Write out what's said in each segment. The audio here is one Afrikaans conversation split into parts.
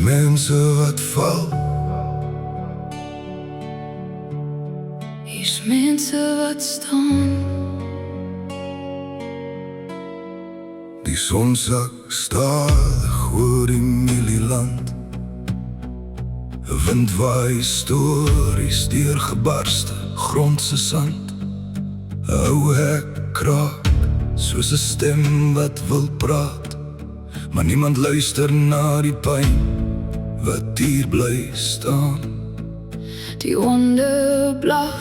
mense wat val. Hier's mense wat staan. Die son sak stadig oor die mielieland. 'n Wind waai stories deur gebarste grondse sand. 'n Ou hek kraak soos 'n stem wat wil praat, maar niemand luister na die pyn wat hier bly staan. Die wonde blaf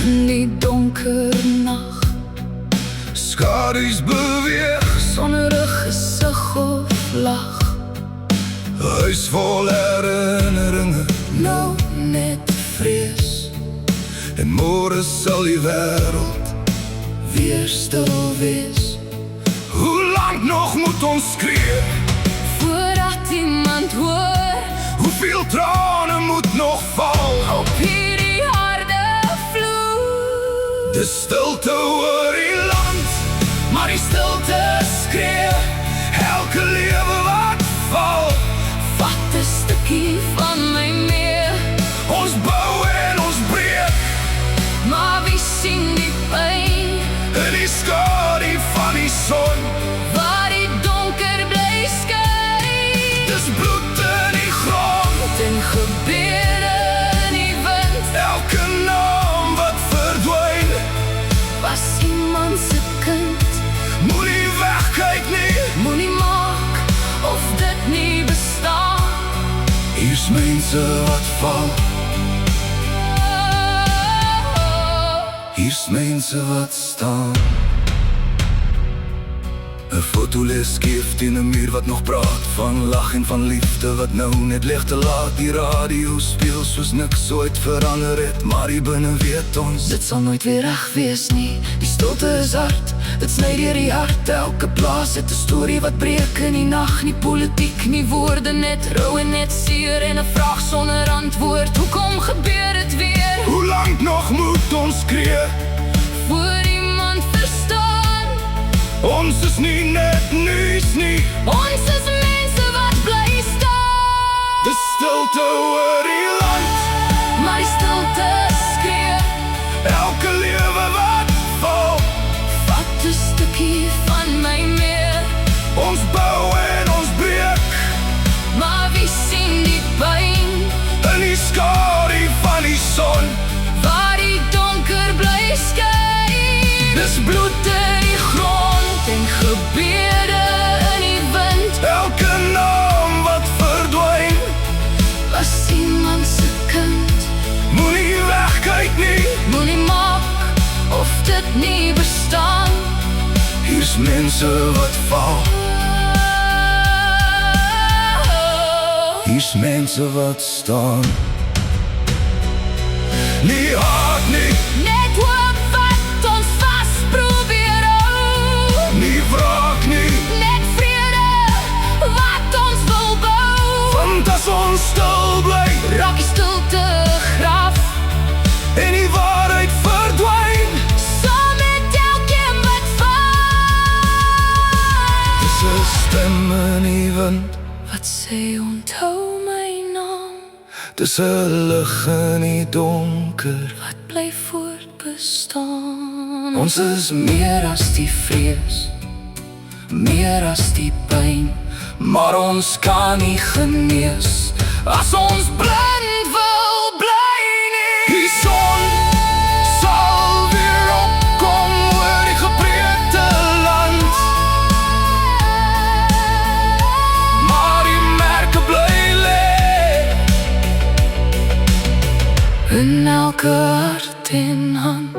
in die donker nag. Skadu's beweeg Sonder 'n gesig of lag. 'n huis vol herinneringe, Nou net vrees. en môre sal die wêreld Weer stil wees. Hoe lank nog moet ons skree? Voordat iemand hoor. Hoeveel trane moet nog val? Op hierdie harde vloer. De stilte oor die land, maar die stilte skree. Elke lewe wat val, Vat 'n stukkie van my mee. ons bou en ons breek. Maar wie sien die pyn? In die skadu van die son, Waar die donker bly skyn. dis bloed in die grond. En gebeure in die wind. Elke naam wat verdwyn, Was iemand se kind. moenie wegkyk nie. Moenie maak of dit nie bestaan. Hier's mense wat val, hier's mense wat staan. 'n foto lê skief teen 'n muur wat nog praat van lag en van liefde wat nou net lig te laat. Die radio speel soos niks ooit verander het, maar hier binne weet ons Dit sal nooit weer reg wees nie. Die stilte is hard, dit sny deur die hart. Elke plaas het 'n storie wat breek in die nag. Nie politiek, nie woorde, net rou en net seer. En 'n vraag sonder antwoord, hoekom gebeur dit weer? hoe lank nog moet ons skree? Voor iemand verstaan. Ons is nie net nuus nie. Ons is mense wat bly staan. De stilte oor die land, Maar die stilte skree. elke lewe wat val, Vat 'n stukkie van my mee. ons bou en ons breek. Maar wie sien die pyn? In die skadu van die son, Waar die donker bly skyn. dis bloed in die grond en gebeure in die wind. elke naam wat verdwyn. Was iemand se kind. Moenie wegkyk nie. Moenie maak of dit nie bestaan. Hier's mense wat val, hier's mense wat staan. Nie haat nie, Net hoop wat ons vas probeer hou. nie wraak nie, Net vrede wat ons wil bou. want as ons stil bly Raak die stilte graf. en die waarheid verdwyn. Saam met elkeen wat val. Dis 'n stem in die wind, Wat sê onthou my naam. dis 'n lig in die donker. Wat bly voortbestaan. Ons is meer as die vrees, meer as die pyn. maar ons kan nie genees as ons blind wil bly nie. Die son sal weer opkom oor die gebreekte land, maar die merke bly lê In elke hart en hand.